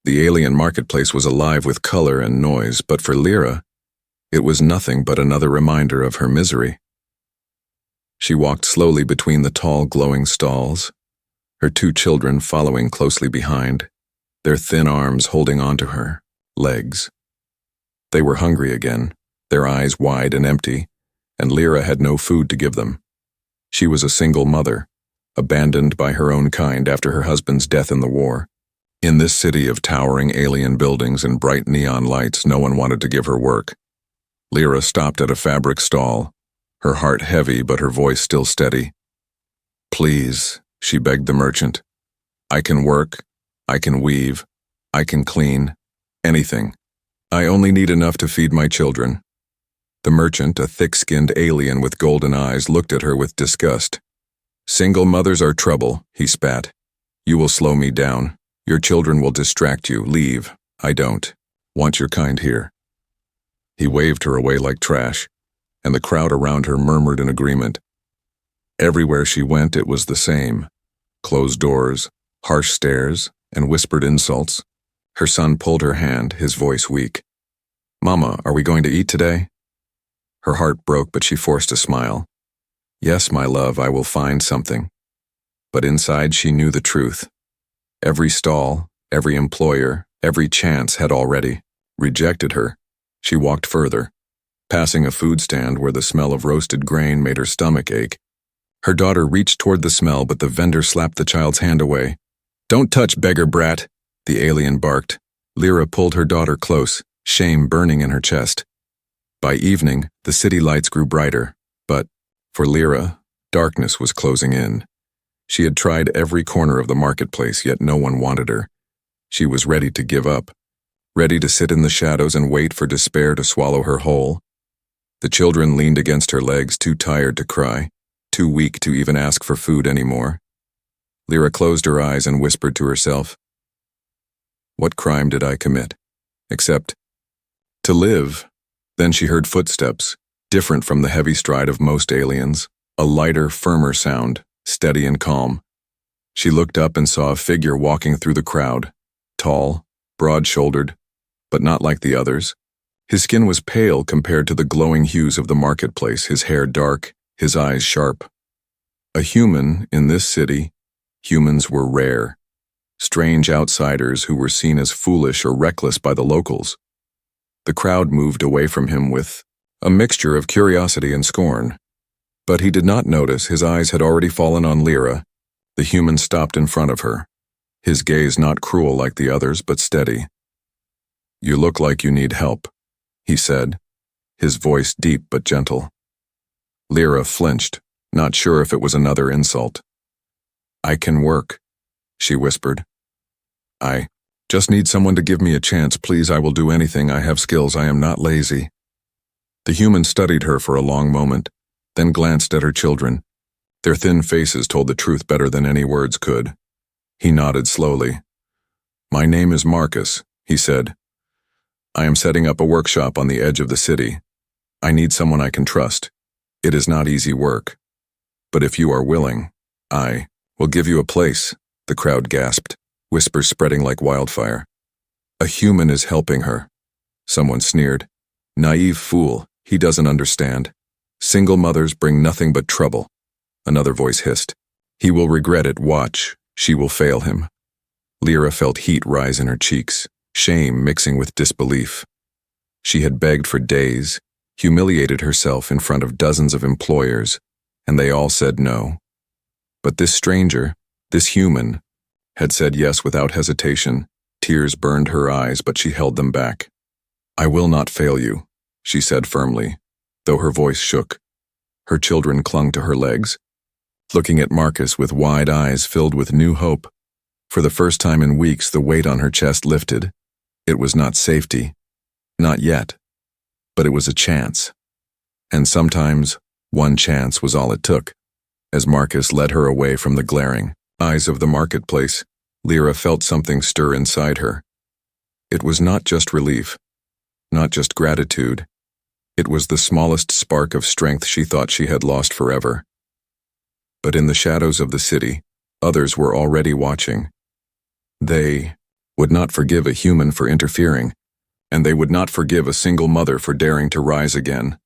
The alien marketplace was alive with color and noise, but for Lyra, it was nothing but another reminder of her misery. She walked slowly between the tall, glowing stalls, her two children following closely behind, their thin arms holding onto her legs. They were hungry again, their eyes wide and empty, and Lyra had no food to give them. She was a single mother, abandoned by her own kind after her husband's death in the war. In this city of towering alien buildings and bright neon lights, no one wanted to give her work. Lyra stopped at a fabric stall, her heart heavy but her voice still steady. "Please," she begged the merchant. "I can work, I can weave, I can clean, anything. I only need enough to feed my children." The merchant, a thick-skinned alien with golden eyes, looked at her with disgust. "Single mothers are trouble," he spat. "You will slow me down. Your children will distract you. Leave. I don't want your kind here." He waved her away like trash, and the crowd around her murmured in agreement. Everywhere she went, it was the same. Closed doors, harsh stares, and whispered insults. Her son pulled her hand, his voice weak. "Mama, are we going to eat today?" Her heart broke, but she forced a smile. "Yes, my love, I will find something." But inside she knew the truth. Every stall, every employer, every chance had already rejected her. She walked further, passing a food stand where the smell of roasted grain made her stomach ache. Her daughter reached toward the smell, but the vendor slapped the child's hand away. "Don't touch, beggar brat," the alien barked. Lyra pulled her daughter close, shame burning in her chest. By evening, the city lights grew brighter, but, for Lyra, darkness was closing in. She had tried every corner of the marketplace, yet no one wanted her. She was ready to give up, ready to sit in the shadows and wait for despair to swallow her whole. The children leaned against her legs, too tired to cry, too weak to even ask for food anymore. Lyra closed her eyes and whispered to herself, "What crime did I commit? Except to live." Then she heard footsteps, different from the heavy stride of most aliens, a lighter, firmer sound, steady and calm. She looked up and saw a figure walking through the crowd, tall, broad-shouldered, but not like the others. His skin was pale compared to the glowing hues of the marketplace, his hair dark, his eyes sharp. A human in this city, humans were rare. Strange outsiders who were seen as foolish or reckless by the locals. The crowd moved away from him with a mixture of curiosity and scorn. But he did not notice. His eyes had already fallen on Lyra. The human stopped in front of her, his gaze not cruel like the others, but steady. "You look like you need help," he said, his voice deep but gentle. Lyra flinched, not sure if it was another insult. "I can work," she whispered. "I just need someone to give me a chance, please. I will do anything. I have skills. I am not lazy." The human studied her for a long moment, then glanced at her children. Their thin faces told the truth better than any words could. He nodded slowly. "My name is Marcus," he said. "I am setting up a workshop on the edge of the city. I need someone I can trust. It is not easy work. But if you are willing, I will give you a place," the crowd gasped, whispers spreading like wildfire. "A human is helping her," someone sneered. "Naive fool, he doesn't understand. Single mothers bring nothing but trouble," another voice hissed. "He will regret it, watch, she will fail him." Lyra felt heat rise in her cheeks, shame mixing with disbelief. She had begged for days, humiliated herself in front of dozens of employers, and they all said no. But this stranger, this human, had said yes without hesitation. Tears burned her eyes, but she held them back. "I will not fail you," she said firmly, though her voice shook. Her children clung to her legs, looking at Marcus with wide eyes filled with new hope. For the first time in weeks, the weight on her chest lifted. It was not safety, not yet, but it was a chance. And sometimes, one chance was all it took. As Marcus led her away from the glaring eyes of the marketplace, Lyra felt something stir inside her. It was not just relief, not just gratitude. It was the smallest spark of strength she thought she had lost forever. But in the shadows of the city, others were already watching. They would not forgive a human for interfering, and they would not forgive a single mother for daring to rise again.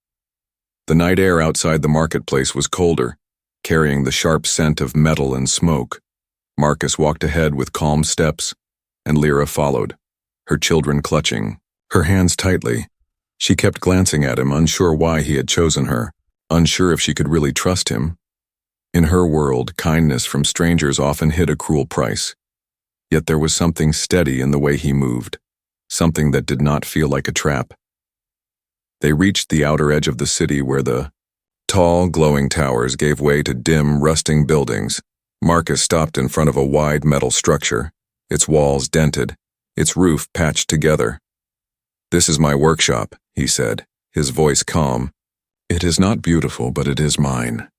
The night air outside the marketplace was colder, carrying the sharp scent of metal and smoke. Marcus walked ahead with calm steps, and Lyra followed, her children clutching her hands tightly. She kept glancing at him, unsure why he had chosen her, unsure if she could really trust him. In her world, kindness from strangers often hid a cruel price. Yet there was something steady in the way he moved, something that did not feel like a trap. They reached the outer edge of the city where the tall, glowing towers gave way to dim, rusting buildings. Marcus stopped in front of a wide metal structure, its walls dented, its roof patched together. "This is my workshop," he said, his voice calm. "It is not beautiful, but it is mine.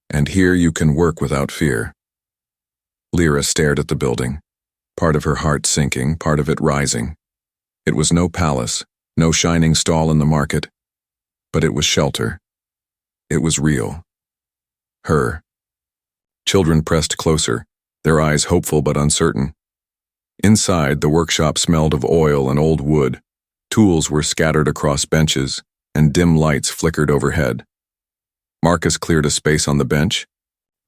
And here you can work without fear." Lyra stared at the building, part of her heart sinking, part of it rising. It was no palace, no shining stall in the market, but it was shelter. It was real. Her. Children pressed closer, their eyes hopeful but uncertain. Inside, the workshop smelled of oil and old wood. Tools were scattered across benches, and dim lights flickered overhead. Marcus cleared a space on the bench,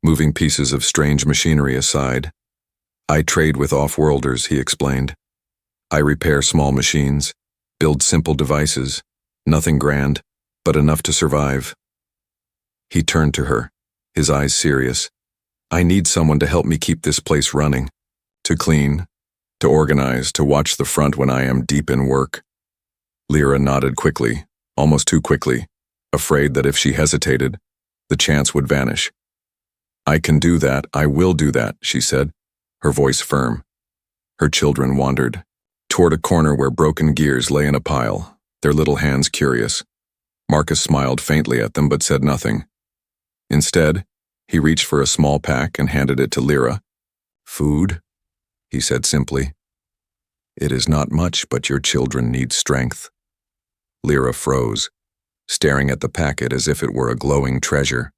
moving pieces of strange machinery aside. "I trade with off-worlders," he explained. "I repair small machines, build simple devices, nothing grand, but enough to survive." He turned to her, his eyes serious. "I need someone to help me keep this place running, to clean, to organize, to watch the front when I am deep in work." Lyra nodded quickly, almost too quickly, afraid that if she hesitated, the chance would vanish. "I can do that, I will do that," she said, her voice firm. Her children wandered toward a corner where broken gears lay in a pile, their little hands curious. Marcus smiled faintly at them but said nothing. Instead, he reached for a small pack and handed it to Lyra. "Food?" he said simply. "It is not much, but your children need strength." Lyra froze, staring at the packet as if it were a glowing treasure.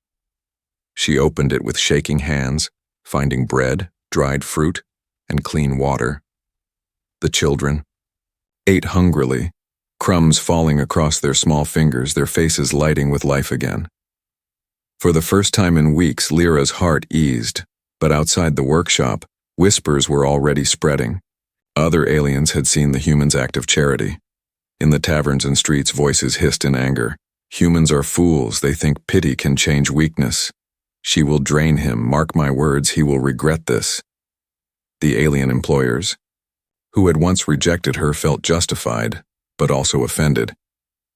She opened it with shaking hands, finding bread, dried fruit, and clean water. The children ate hungrily, crumbs falling across their small fingers, their faces lighting with life again. For the first time in weeks, Lyra's heart eased, but outside the workshop, whispers were already spreading. Other aliens had seen the humans' act of charity. In the taverns and streets, voices hissed in anger. "Humans are fools, they think pity can change weakness. She will drain him, mark my words, he will regret this." The alien employers, who had once rejected her, felt justified, but also offended.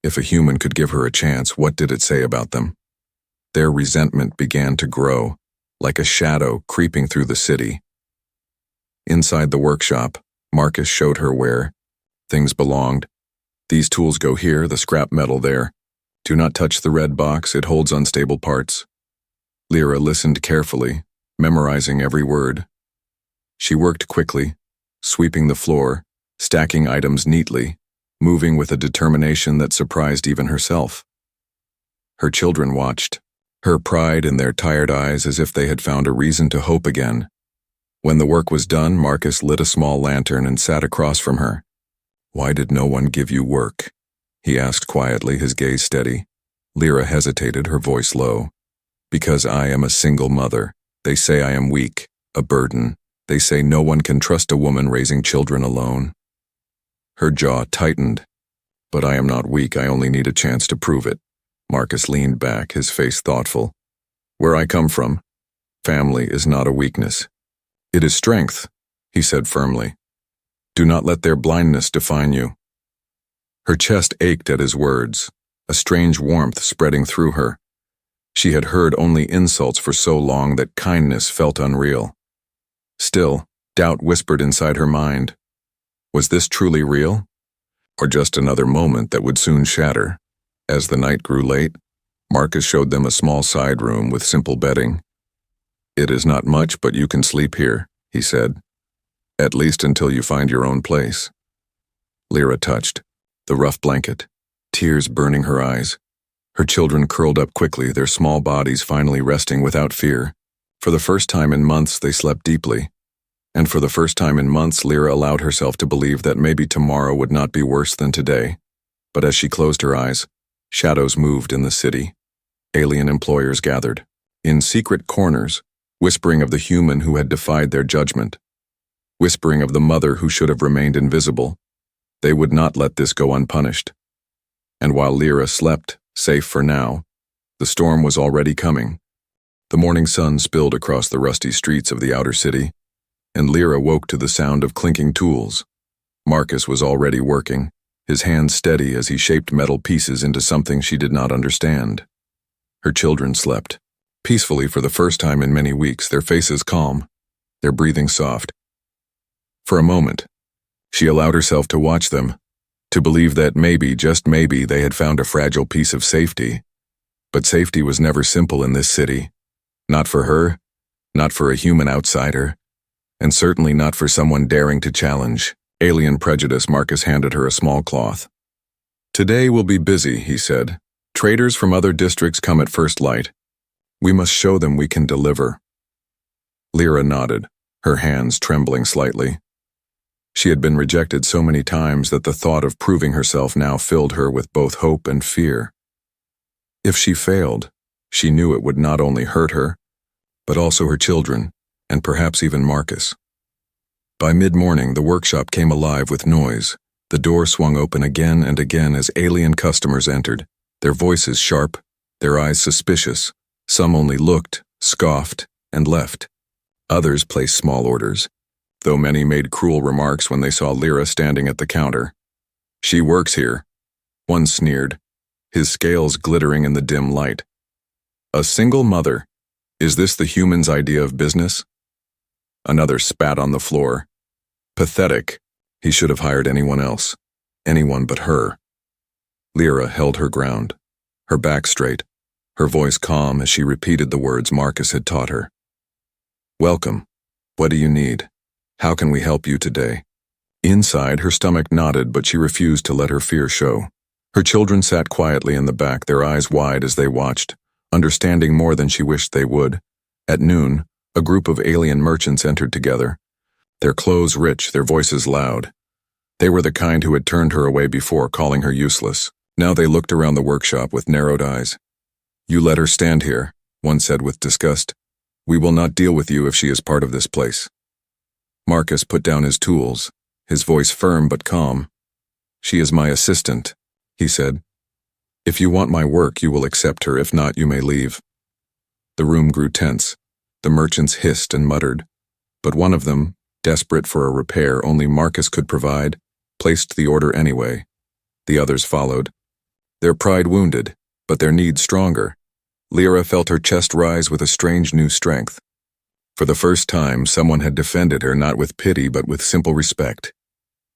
If a human could give her a chance, what did it say about them? Their resentment began to grow, like a shadow creeping through the city. Inside the workshop, Marcus showed her where things belonged. "These tools go here, the scrap metal there. Do not touch the red box, it holds unstable parts." Lyra listened carefully, memorizing every word. She worked quickly, sweeping the floor, stacking items neatly, moving with a determination that surprised even herself. Her children watched, her pride in their tired eyes as if they had found a reason to hope again. When the work was done, Marcus lit a small lantern and sat across from her. "Why did no one give you work?" he asked quietly, his gaze steady. Lyra hesitated, her voice low. "Because I am a single mother. They say I am weak, a burden. They say no one can trust a woman raising children alone." Her jaw tightened. "But I am not weak, I only need a chance to prove it." Marcus leaned back, his face thoughtful. "Where I come from, family is not a weakness. It is strength," he said firmly. "Do not let their blindness define you." Her chest ached at his words, a strange warmth spreading through her. She had heard only insults for so long that kindness felt unreal. Still, doubt whispered inside her mind. Was this truly real? Or just another moment that would soon shatter? As the night grew late, Marcus showed them a small side room with simple bedding. "It is not much, but you can sleep here," he said. "At least until you find your own place." Lyra touched the rough blanket, tears burning her eyes. Her children curled up quickly, their small bodies finally resting without fear. For the first time in months, they slept deeply. And for the first time in months, Lyra allowed herself to believe that maybe tomorrow would not be worse than today. But as she closed her eyes, shadows moved in the city. Alien employers gathered, in secret corners, whispering of the human who had defied their judgment, whispering of the mother who should have remained invisible. They would not let this go unpunished. And while Lyra slept, safe for now, the storm was already coming. The morning sun spilled across the rusty streets of the outer city, and Lyra woke to the sound of clinking tools. Marcus was already working, his hands steady as he shaped metal pieces into something she did not understand. Her children slept, peacefully for the first time in many weeks, their faces calm, their breathing soft. For a moment, she allowed herself to watch them, to believe that maybe, just maybe, they had found a fragile piece of safety. But safety was never simple in this city. Not for her, not for a human outsider, and certainly not for someone daring to challenge alien prejudice. Marcus handed her a small cloth. "Today will be busy," he said. "Traders from other districts come at first light. We must show them we can deliver." Lyra nodded, her hands trembling slightly. She had been rejected so many times that the thought of proving herself now filled her with both hope and fear. If she failed, she knew it would not only hurt her, but also her children, and perhaps even Marcus. By mid-morning, the workshop came alive with noise. The door swung open again and again as alien customers entered, their voices sharp, their eyes suspicious. Some only looked, scoffed, and left. Others placed small orders, though many made cruel remarks when they saw Lyra standing at the counter. "She works here," one sneered, his scales glittering in the dim light. "A single mother. Is this the human's idea of business?" Another spat on the floor. "Pathetic. He should have hired anyone else. Anyone but her." Lyra held her ground, her back straight, her voice calm as she repeated the words Marcus had taught her. "Welcome. What do you need? How can we help you today?" Inside, her stomach knotted, but she refused to let her fear show. Her children sat quietly in the back, their eyes wide as they watched, understanding more than she wished they would. At noon, a group of alien merchants entered together, their clothes rich, their voices loud. They were the kind who had turned her away before, calling her useless. Now they looked around the workshop with narrowed eyes. "You let her stand here," one said with disgust. "We will not deal with you if she is part of this place." Marcus put down his tools, his voice firm but calm. "She is my assistant," he said. "If you want my work, you will accept her. If not, you may leave." The room grew tense. The merchants hissed and muttered, but one of them, desperate for a repair only Marcus could provide, placed the order anyway. The others followed, their pride wounded, but their need stronger. Lyra felt her chest rise with a strange new strength. For the first time, someone had defended her not with pity but with simple respect.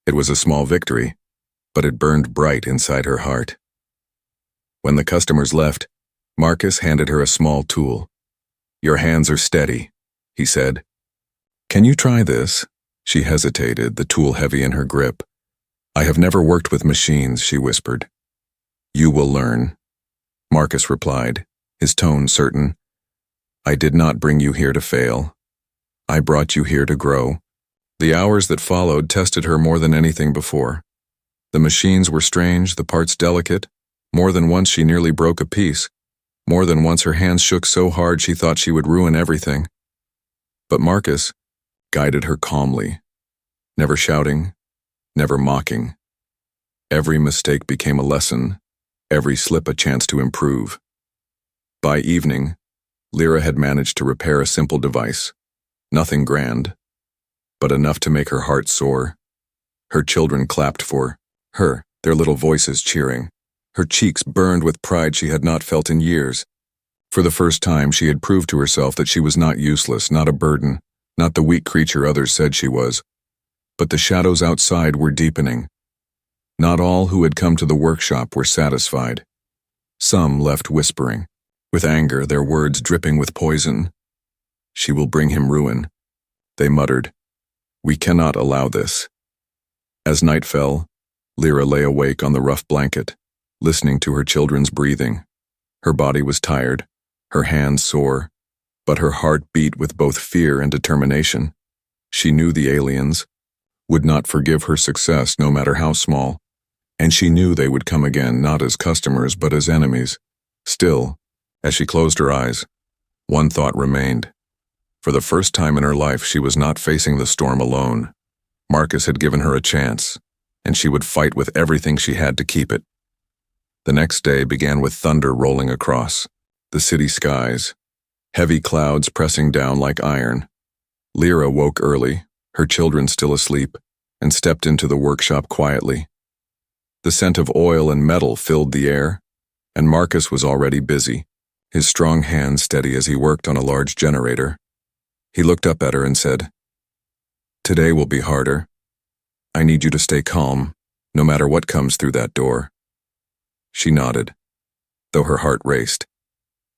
It was a small victory, but it burned bright inside her heart. When the customers left, Marcus handed her a small tool. "Your hands are steady," he said. "Can you try this?" She hesitated, the tool heavy in her grip. "I have never worked with machines," she whispered. "You will learn," Marcus replied, his tone certain. "I did not bring you here to fail. I brought you here to grow." The hours that followed tested her more than anything before. The machines were strange, the parts delicate. More than once she nearly broke a piece. More than once her hands shook so hard she thought she would ruin everything. But Marcus guided her calmly, never shouting, never mocking. Every mistake became a lesson, every slip a chance to improve. By evening, Lyra had managed to repair a simple device, nothing grand, but enough to make her heart soar. Her children clapped for her, their little voices cheering. Her cheeks burned with pride she had not felt in years. For the first time, she had proved to herself that she was not useless, not a burden, not the weak creature others said she was. But the shadows outside were deepening. Not all who had come to the workshop were satisfied. Some left whispering, with anger, their words dripping with poison. "She will bring him ruin," they muttered. "We cannot allow this." As night fell, Lyra lay awake on the rough blanket, listening to her children's breathing. Her body was tired, her hands sore, but her heart beat with both fear and determination. She knew the aliens would not forgive her success no matter how small, and she knew they would come again not as customers but as enemies. Still, as she closed her eyes, one thought remained. For the first time in her life, she was not facing the storm alone. Marcus had given her a chance, and she would fight with everything she had to keep it. The next day began with thunder rolling across the city skies, heavy clouds pressing down like iron. Lyra woke early, her children still asleep, and stepped into the workshop quietly. The scent of oil and metal filled the air, and Marcus was already busy, his strong hands steady as he worked on a large generator. He looked up at her and said, "Today will be harder. I need you to stay calm, no matter what comes through that door." She nodded, though her heart raced.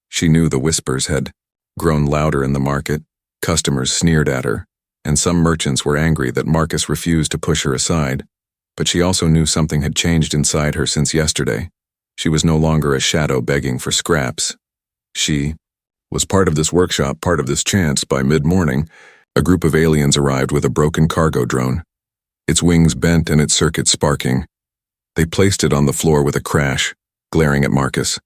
She knew the whispers had grown louder in the market, customers sneered at her, and some merchants were angry that Marcus refused to push her aside. But she also knew something had changed inside her since yesterday. She was no longer a shadow begging for scraps. She was part of this workshop, part of this chance. By mid-morning, a group of aliens arrived with a broken cargo drone, its wings bent and its circuits sparking. They placed it on the floor with a crash, glaring at Marcus.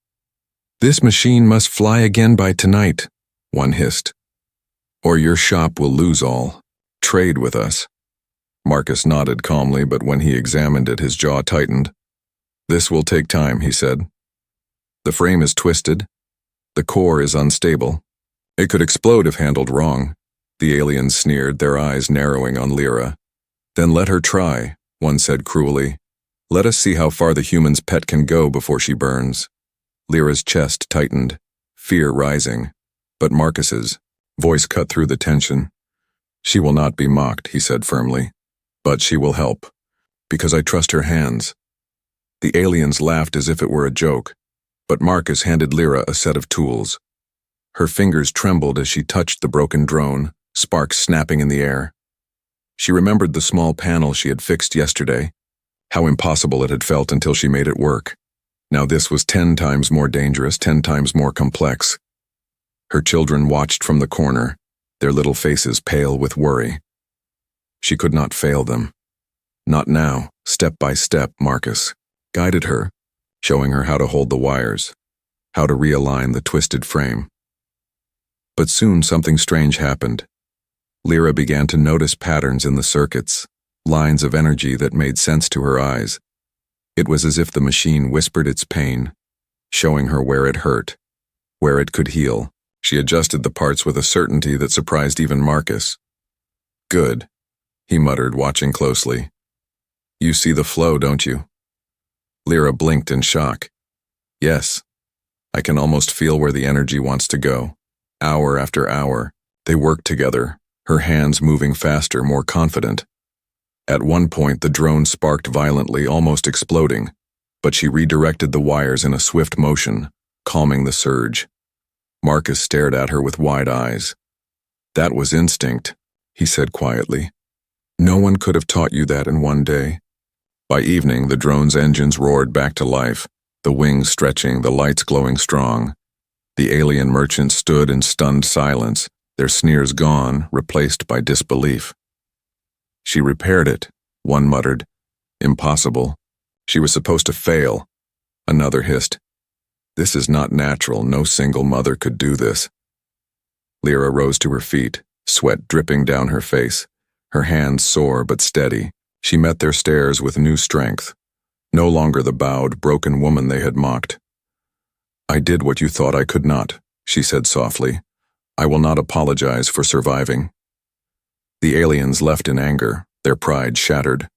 "This machine must fly again by tonight," one hissed. "Or your shop will lose all. Trade with us." Marcus nodded calmly, but when he examined it, his jaw tightened. "This will take time," he said. "The frame is twisted. The core is unstable. It could explode if handled wrong." The aliens sneered, their eyes narrowing on Lyra. "Then let her try," one said cruelly. "Let us see how far the human's pet can go before she burns." Lyra's chest tightened, fear rising, but Marcus's voice cut through the tension. "She will not be mocked," he said firmly, "but she will help, because I trust her hands." The aliens laughed as if it were a joke, but Marcus handed Lyra a set of tools. Her fingers trembled as she touched the broken drone, sparks snapping in the air. She remembered the small panel she had fixed yesterday, how impossible it had felt until she made it work. Now this was 10 times more dangerous, 10 times more complex. Her children watched from the corner, their little faces pale with worry. She could not fail them. Not now. Step by step, Marcus guided her, showing her how to hold the wires, how to realign the twisted frame. But soon something strange happened. Lyra began to notice patterns in the circuits, lines of energy that made sense to her eyes. It was as if the machine whispered its pain, showing her where it hurt, where it could heal. She adjusted the parts with a certainty that surprised even Marcus. "Good," he muttered, watching closely. "You see the flow, don't you?" Lyra blinked in shock. "Yes. I can almost feel where the energy wants to go." Hour after hour, they worked together, her hands moving faster, more confident. At one point, the drone sparked violently, almost exploding, but she redirected the wires in a swift motion, calming the surge. Marcus stared at her with wide eyes. "That was instinct," he said quietly. "No one could have taught you that in one day." By evening, the drone's engines roared back to life, the wings stretching, the lights glowing strong. The alien merchants stood in stunned silence, their sneers gone, replaced by disbelief. "She repaired it," one muttered. "Impossible. She was supposed to fail." Another hissed. "This is not natural. No single mother could do this." Lyra rose to her feet, sweat dripping down her face, her hands sore but steady. She met their stares with new strength, no longer the bowed, broken woman they had mocked. "I did what you thought I could not," she said softly. "I will not apologize for surviving." The aliens left in anger, their pride shattered.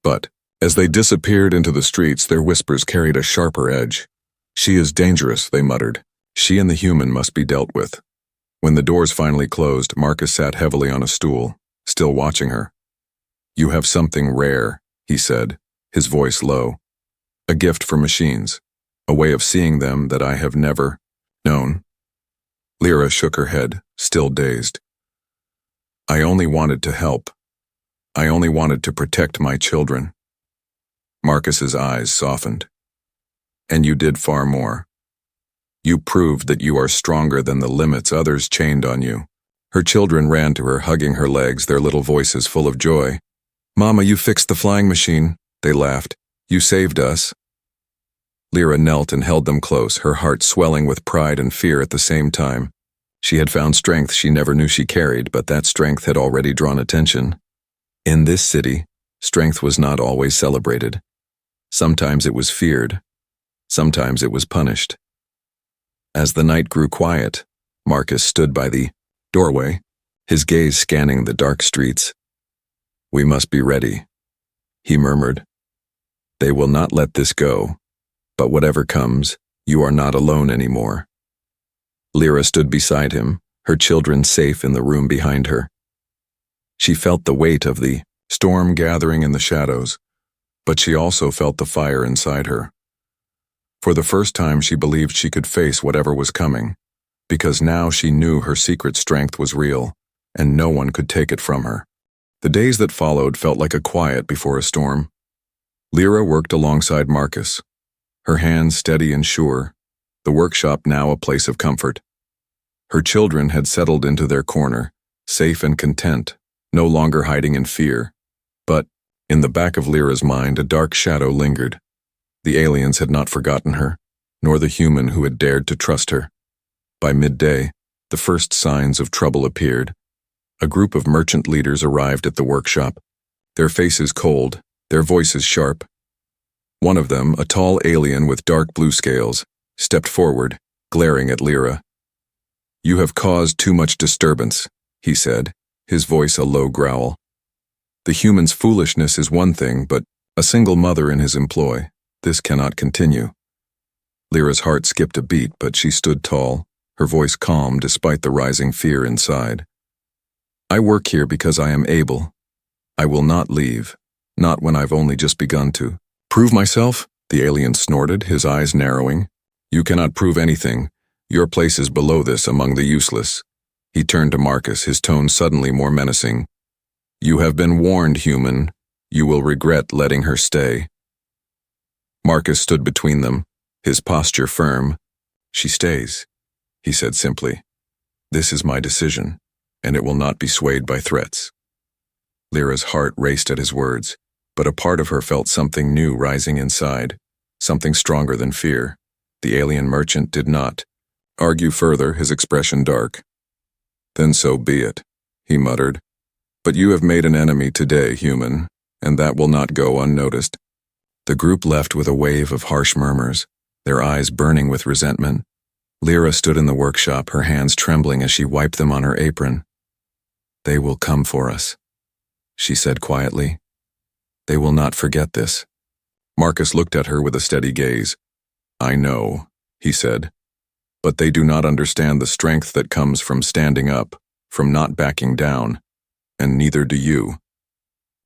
But, as they disappeared into the streets, their whispers carried a sharper edge. "She is dangerous," they muttered. "She and the human must be dealt with." When the doors finally closed, Marcus sat heavily on a stool, still watching her. "You have something rare," he said, his voice low. "A gift for machines, a way of seeing them that I have never known." Lyra shook her head, still dazed. "I only wanted to help. I only wanted to protect my children." Marcus's eyes softened. "And you did far more. You proved that you are stronger than the limits others chained on you." Her children ran to her, hugging her legs, their little voices full of joy. "Mama, you fixed the flying machine," they laughed. "You saved us." Lyra knelt and held them close, her heart swelling with pride and fear at the same time. She had found strength she never knew she carried, but that strength had already drawn attention. In this city, strength was not always celebrated. Sometimes it was feared. Sometimes it was punished. As the night grew quiet, Marcus stood by the doorway, his gaze scanning the dark streets. "We must be ready," he murmured. "They will not let this go, but whatever comes, you are not alone anymore." Lyra stood beside him, her children safe in the room behind her. She felt the weight of the storm gathering in the shadows, but she also felt the fire inside her. For the first time, she believed she could face whatever was coming, because now she knew her secret strength was real, and no one could take it from her. The days that followed felt like a quiet before a storm. Lyra worked alongside Marcus, her hands steady and sure, the workshop now a place of comfort. Her children had settled into their corner, safe and content, no longer hiding in fear. But, in the back of Lyra's mind, a dark shadow lingered. The aliens had not forgotten her, nor the human who had dared to trust her. By midday, the first signs of trouble appeared. A group of merchant leaders arrived at the workshop, their faces cold, their voices sharp. One of them, a tall alien with dark blue scales, stepped forward, glaring at Lyra. "You have caused too much disturbance," he said, his voice a low growl. "The human's foolishness is one thing, but a single mother in his employ, this cannot continue." Lyra's heart skipped a beat, but she stood tall, her voice calm despite the rising fear inside. "I work here because I am able. I will not leave, not when I've only just begun to." "Prove myself?" the alien snorted, his eyes narrowing. "You cannot prove anything. Your place is below this among the useless." He turned to Marcus, his tone suddenly more menacing. "You have been warned, human. You will regret letting her stay." Marcus stood between them, his posture firm. "She stays," he said simply. "This is my decision, and it will not be swayed by threats." Lyra's heart raced at his words, but a part of her felt something new rising inside, something stronger than fear. The alien merchant did not argue further, his expression dark. "Then so be it," he muttered. "But you have made an enemy today, human, and that will not go unnoticed." The group left with a wave of harsh murmurs, their eyes burning with resentment. Lyra stood in the workshop, her hands trembling as she wiped them on her apron. "They will come for us," she said quietly. "They will not forget this." Marcus looked at her with a steady gaze. "I know," he said, "but they do not understand the strength that comes from standing up, from not backing down, and neither do you."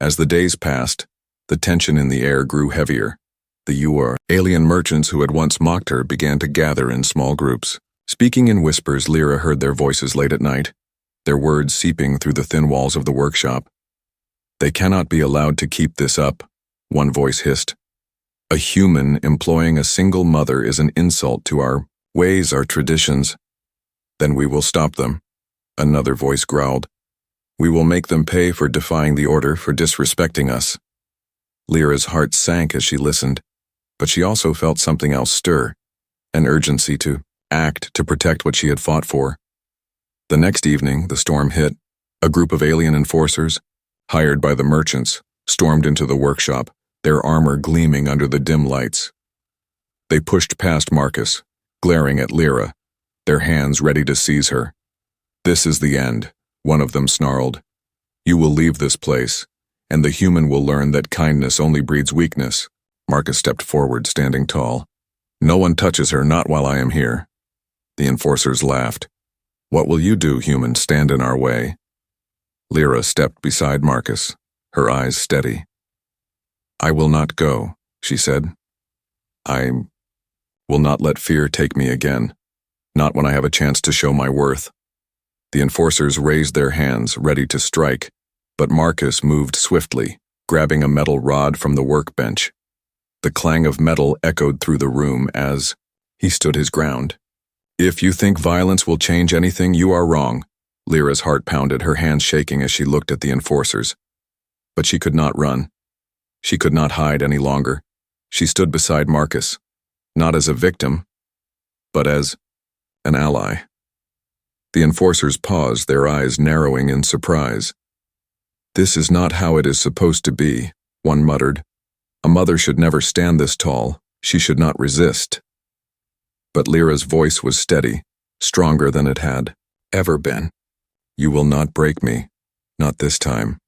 As the days passed, the tension in the air grew heavier. The alien merchants who had once mocked her began to gather in small groups. Speaking in whispers, Lyra heard their voices late at night, their words seeping through the thin walls of the workshop. "They cannot be allowed to keep this up," one voice hissed. "A human employing a single mother is an insult to our ways, our traditions." "Then we will stop them," another voice growled. "We will make them pay for defying the order, for disrespecting us." Lyra's heart sank as she listened, but she also felt something else stir, an urgency to act, to protect what she had fought for. The next evening, the storm hit. A group of alien enforcers, hired by the merchants, stormed into the workshop, their armor gleaming under the dim lights. They pushed past Marcus, glaring at Lyra, their hands ready to seize her. "This is the end," one of them snarled. "You will leave this place, and the human will learn that kindness only breeds weakness." Marcus stepped forward, standing tall. "No one touches her, not while I am here." The enforcers laughed. "What will you do, human? Stand in our way?" Lyra stepped beside Marcus, her eyes steady. "I will not go," she said. "I will not let fear take me again, not when I have a chance to show my worth." The enforcers raised their hands, ready to strike, but Marcus moved swiftly, grabbing a metal rod from the workbench. The clang of metal echoed through the room as he stood his ground. "If you think violence will change anything, you are wrong," Lyra's heart pounded, her hands shaking as she looked at the enforcers. But she could not run. She could not hide any longer. She stood beside Marcus, not as a victim, but as an ally. The enforcers paused, their eyes narrowing in surprise. "This is not how it is supposed to be," one muttered. "A mother should never stand this tall. She should not resist." But Lyra's voice was steady, stronger than it had ever been. "You will not break me, not this time."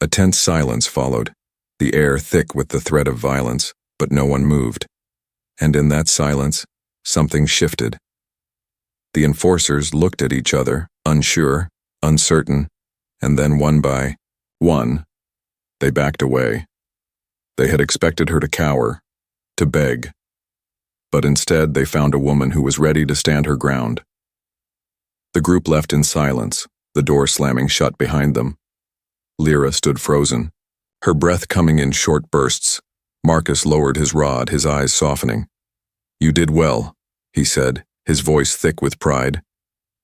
A tense silence followed, the air thick with the threat of violence, but no one moved. And in that silence, something shifted. The enforcers looked at each other, unsure, uncertain, and then one by one, they backed away. They had expected her to cower, to beg. But instead they found a woman who was ready to stand her ground. The group left in silence, the door slamming shut behind them. Lyra stood frozen, her breath coming in short bursts. Marcus lowered his rod, his eyes softening. "You did well," he said, his voice thick with pride.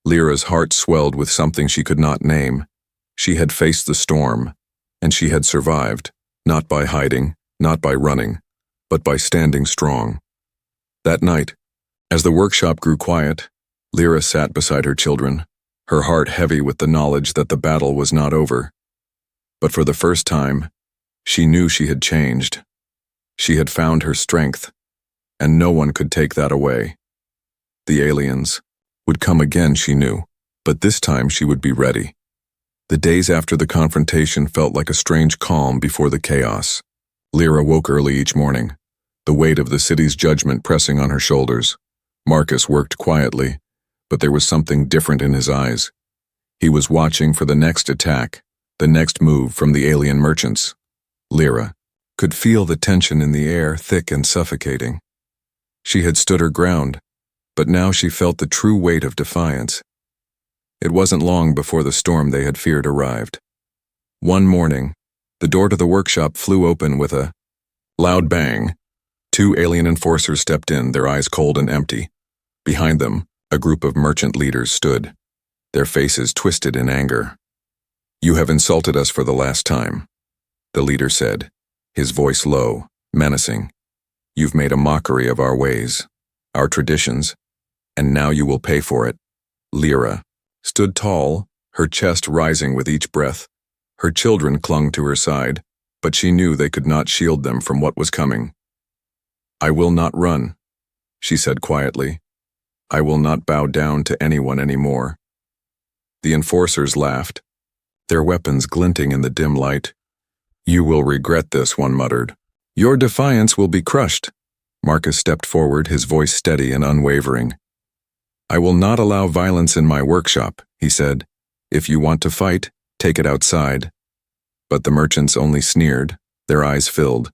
Lyra's heart swelled with something she could not name. She had faced the storm, and she had survived, not by hiding, not by running, but by standing strong. That night, as the workshop grew quiet, Lyra sat beside her children, her heart heavy with the knowledge that the battle was not over. But for the first time, she knew she had changed. She had found her strength, and no one could take that away. The aliens would come again, she knew, but this time she would be ready. The days after the confrontation felt like a strange calm before the chaos. Lyra woke early each morning, the weight of the city's judgment pressing on her shoulders. Marcus worked quietly, but there was something different in his eyes. He was watching for the next attack, the next move from the alien merchants. Lyra could feel the tension in the air, thick and suffocating. She had stood her ground, but now she felt the true weight of defiance. It wasn't long before the storm they had feared arrived. One morning, the door to the workshop flew open with a loud bang. Two alien enforcers stepped in, their eyes cold and empty. Behind them, a group of merchant leaders stood, their faces twisted in anger. "You have insulted us for the last time," the leader said, his voice low, menacing. "You've made a mockery of our ways, our traditions, and now you will pay for it." Lyra stood tall, her chest rising with each breath. Her children clung to her side, but she knew they could not shield them from what was coming. "I will not run," she said quietly. "I will not bow down to anyone anymore." The enforcers laughed, their weapons glinting in the dim light. "You will regret this," one muttered. "Your defiance will be crushed." Marcus stepped forward, his voice steady and unwavering. "I will not allow violence in my workshop," he said. "If you want to fight, take it outside." But the merchants only sneered, their eyes filled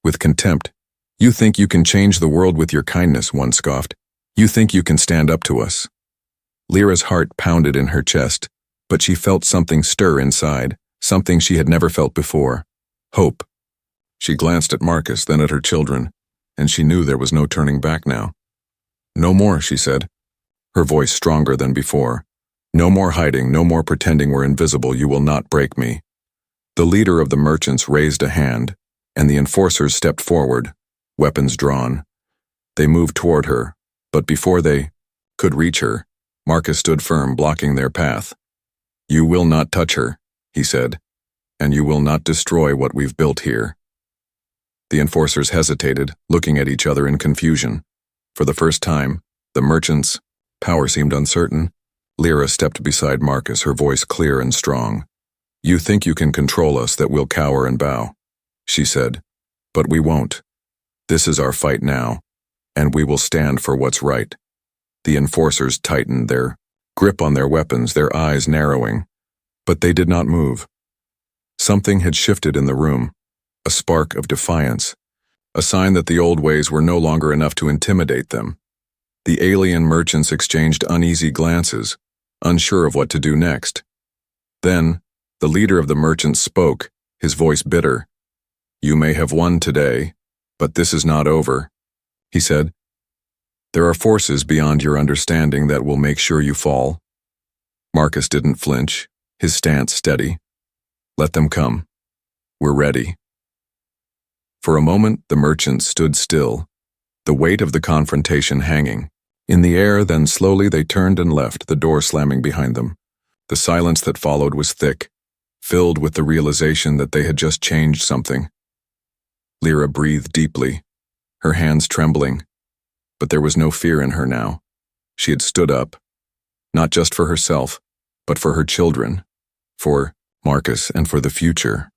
with contempt. "You think you can change the world with your kindness," one scoffed. "You think you can stand up to us." Lyra's heart pounded in her chest, but she felt something stir inside, something she had never felt before. Hope. She glanced at Marcus, then at her children, and she knew there was no turning back now. "No more," she said, her voice stronger than before. "No more hiding, no more pretending we're invisible. You will not break me." The leader of the merchants raised a hand, and the enforcers stepped forward, weapons drawn. They moved toward her, but before they could reach her, Marcus stood firm, blocking their path. "You will not touch her," he said, "and you will not destroy what we've built here." The enforcers hesitated, looking at each other in confusion. For the first time, the merchants' power seemed uncertain. Lyra stepped beside Marcus, her voice clear and strong. "You think you can control us, that we'll cower and bow," she said. "But we won't. This is our fight now, and we will stand for what's right." The enforcers tightened their grip on their weapons, their eyes narrowing. But they did not move. Something had shifted in the room, a spark of defiance, a sign that the old ways were no longer enough to intimidate them. The alien merchants exchanged uneasy glances, unsure of what to do next. Then, the leader of the merchants spoke, his voice bitter. "You may have won today, but this is not over," he said. "There are forces beyond your understanding that will make sure you fall." Marcus didn't flinch, his stance steady. Let them come. We're ready. For a moment, the merchants stood still, the weight of the confrontation hanging in the air. Then slowly they turned and left, the door slamming behind them. The silence that followed was thick, filled with the realization that they had just changed something. Lyra breathed deeply, her hands trembling, but there was no fear in her now. She had stood up, not just for herself, but for her children, for Marcus, and for the future.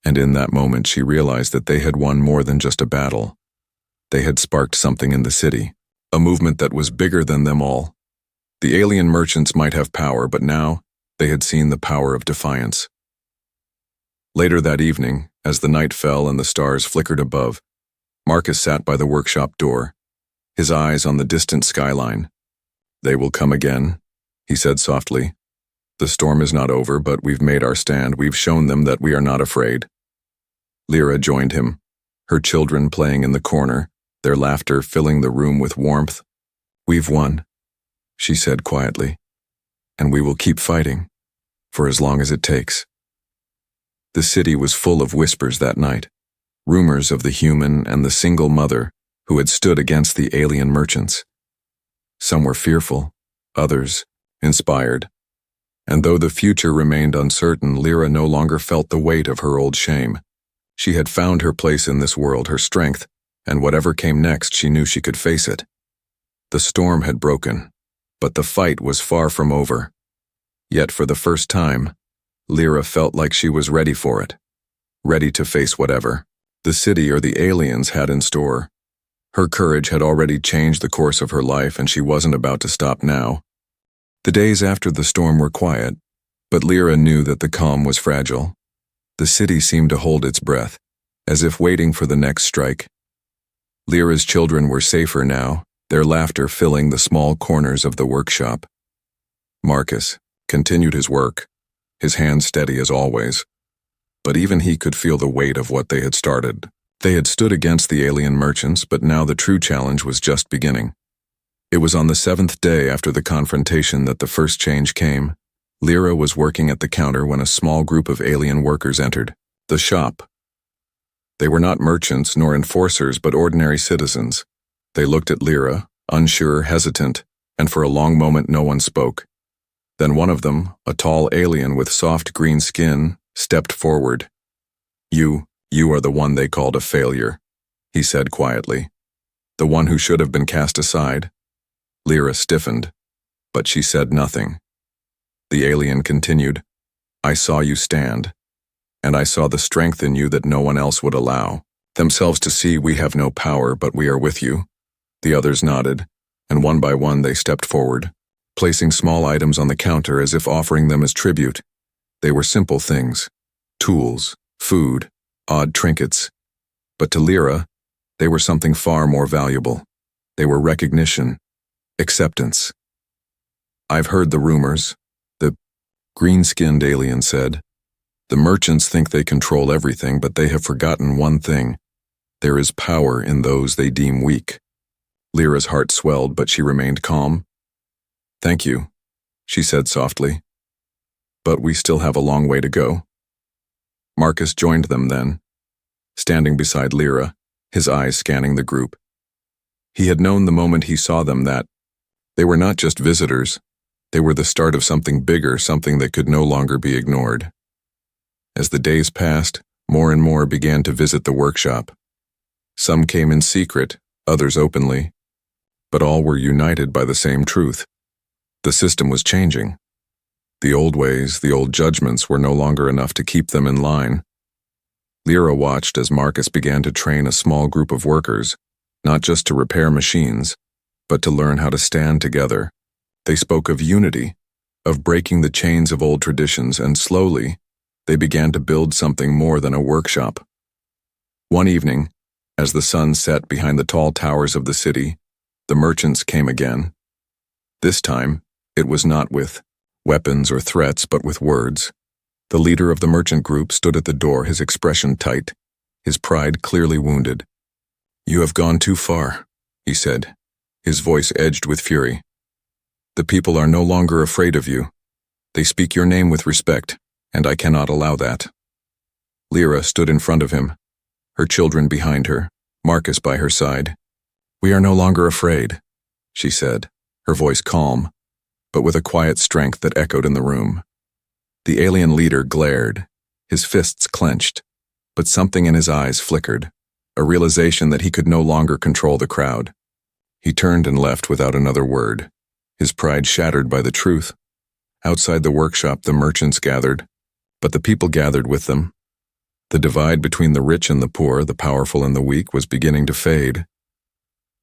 And in that moment she realized that they had won more than just a battle. They had sparked something in the city, a movement that was bigger than them all. The alien merchants might have power, but now they had seen the power of defiance. Later that evening, as the night fell and the stars flickered above, Marcus sat by the workshop door, his eyes on the distant skyline. They will come again, he said softly. The storm is not over, but we've made our stand. We've shown them that we are not afraid. Lyra joined him, her children playing in the corner, their laughter filling the room with warmth. We've won, she said quietly, and we will keep fighting, for as long as it takes. The city was full of whispers that night, rumors of the human and the single mother who had stood against the alien merchants. Some were fearful, others inspired. And though the future remained uncertain, Lyra no longer felt the weight of her old shame. She had found her place in this world, her strength, and whatever came next, she knew she could face it. The storm had broken, but the fight was far from over. Yet for the first time, Lyra felt like she was ready for it, ready to face whatever the city or the aliens had in store. Her courage had already changed the course of her life, and she wasn't about to stop now. The days after the storm were quiet, but Lyra knew that the calm was fragile. The city seemed to hold its breath, as if waiting for the next strike. Lyra's children were safer now, their laughter filling the small corners of the workshop. Marcus continued his work, his hands steady as always. But even he could feel the weight of what they had started. They had stood against the alien merchants, but now the true challenge was just beginning. It was on the 7th day after the confrontation that the first change came. Lyra was working at the counter when a small group of alien workers entered the shop. They were not merchants nor enforcers, but ordinary citizens. They looked at Lyra, unsure, hesitant, and for a long moment no one spoke. Then one of them, a tall alien with soft green skin, stepped forward. You are the one they called a failure," he said quietly. "The one who should have been cast aside." Lyra stiffened, but she said nothing. The alien continued, "I saw you stand, and I saw the strength in you that no one else would allow themselves to see. We have no power, but we are with you." The others nodded, and one by one they stepped forward, placing small items on the counter as if offering them as tribute. They were simple things, tools, food, odd trinkets. But to Lyra, they were something far more valuable. They were recognition, acceptance. "I've heard the rumors," the green-skinned alien said. "The merchants think they control everything, but they have forgotten one thing. There is power in those they deem weak." Lyra's heart swelled, but she remained calm. "Thank you," she said softly. "But we still have a long way to go." Marcus joined them then, standing beside Lyra, his eyes scanning the group. He had known the moment he saw them that they were not just visitors. They were the start of something bigger, something that could no longer be ignored. As the days passed, more and more began to visit the workshop. Some came in secret, others openly, but all were united by the same truth. The system was changing. The old ways, the old judgments were no longer enough to keep them in line. Lyra watched as Marcus began to train a small group of workers, not just to repair machines, but to learn how to stand together. They spoke of unity, of breaking the chains of old traditions, and slowly, they began to build something more than a workshop. One evening, as the sun set behind the tall towers of the city, the merchants came again. This time, it was not with weapons or threats, but with words. The leader of the merchant group stood at the door, his expression tight, his pride clearly wounded. "You have gone too far," he said, his voice edged with fury. "The people are no longer afraid of you. They speak your name with respect, and I cannot allow that. Lyra stood in front of him, her children behind her, Marcus by her side. We are no longer afraid, she said, her voice calm, but with a quiet strength that echoed in the room. The alien leader glared, his fists clenched, but something in his eyes flickered, a realization that he could no longer control the crowd. He turned and left without another word, his pride shattered by the truth. Outside the workshop, the merchants gathered, but the people gathered with them. The divide between the rich and the poor, the powerful and the weak, was beginning to fade.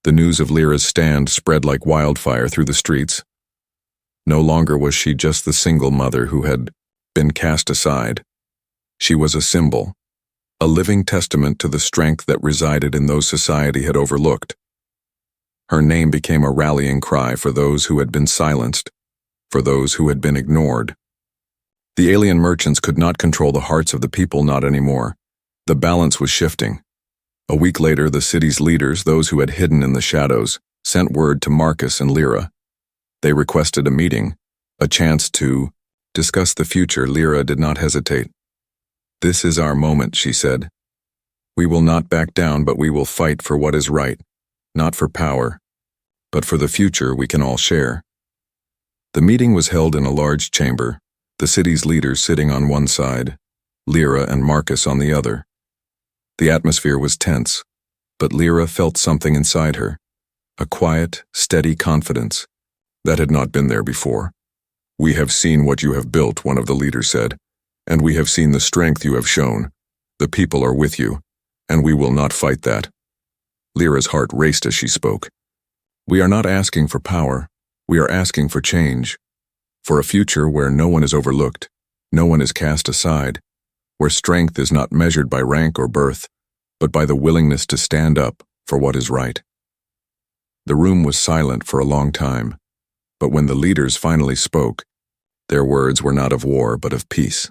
The news of Lyra's stand spread like wildfire through the streets. No longer was she just the single mother who had been cast aside. She was a symbol, a living testament to the strength that resided in those society had overlooked. Her name became a rallying cry for those who had been silenced, for those who had been ignored. The alien merchants could not control the hearts of the people, not anymore. The balance was shifting. A week later, the city's leaders, those who had hidden in the shadows, sent word to Marcus and Lyra. They requested a meeting, a chance to discuss the future. Lyra did not hesitate. This is our moment, she said. We will not back down, but we will fight for what is right, not for power, but for the future we can all share. The meeting was held in a large chamber, the city's leaders sitting on one side, Lyra and Marcus on the other. The atmosphere was tense, but Lyra felt something inside her, a quiet, steady confidence that had not been there before. We have seen what you have built, one of the leaders said, and we have seen the strength you have shown. The people are with you, and we will not fight that. Lyra's heart raced as she spoke. We are not asking for power, we are asking for change, for a future where no one is overlooked, no one is cast aside, where strength is not measured by rank or birth, but by the willingness to stand up for what is right. The room was silent for a long time, but when the leaders finally spoke, their words were not of war but of peace.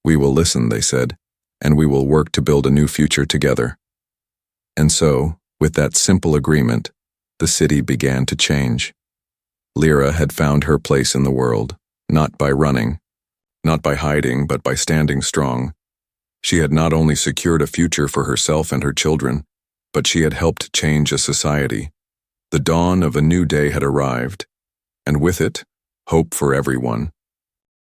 We will listen, they said, and we will work to build a new future together. And so, with that simple agreement, the city began to change. Lyra had found her place in the world, not by running, not by hiding, but by standing strong. She had not only secured a future for herself and her children, but she had helped change a society. The dawn of a new day had arrived, and with it, hope for everyone.